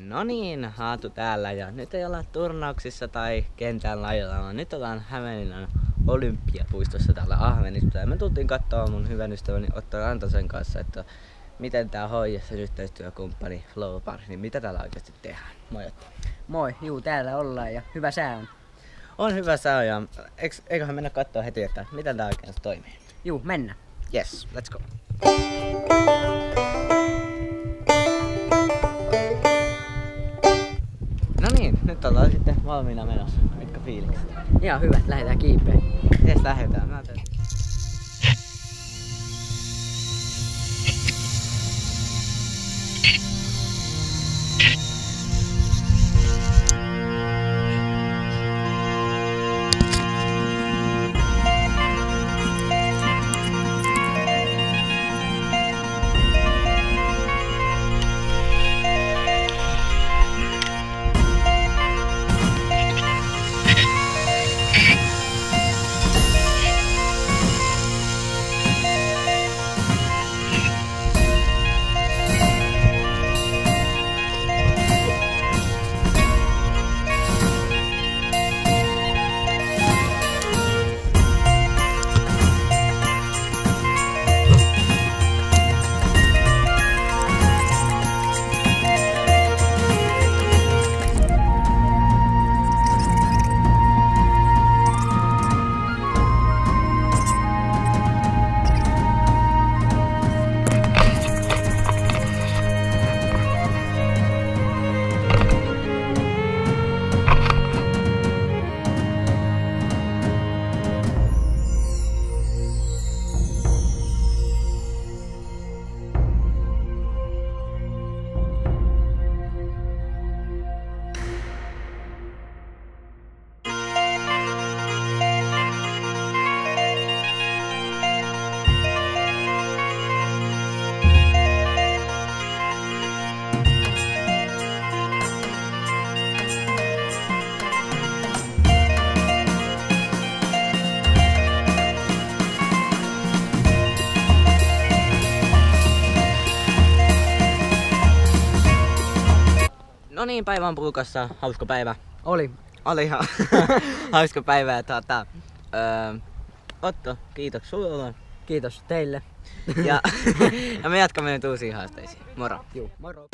No niin, Haatu täällä ja nyt ei olla turnauksissa tai kentän lajilla, vaan nyt ollaan Hämeenlinnan Olympiapuistossa täällä Ahvenissa. Ja me tultiin katsoa mun hyvän ystäväni Otto Rantasen kanssa, että miten tää HJS:n yhteistyökumppani Flowpark, niin mitä täällä oikeasti tehdään. Moi Otto. Moi, juu, täällä ollaan ja hyvä sää on. On hyvä sää ja eiköhän mennä katsoa heti, että miten tää oikein toimii. Juu, mennä. Yes, let's go. No niin, nyt ollaan sitten valmiina menossa. Mitkä fiilikset? Ihan hyvä, lähdetään kiipeen. Jes, lähdetään. Mä teen. No niin, päivä on pulkassa. Hauska päivä. Oli. Oli ihan hauska päivä. Ja Otto, kiitos sulle. Kiitos teille. Ja me jatkamme nyt uusiin haasteisiin. Moro. Juu, moro.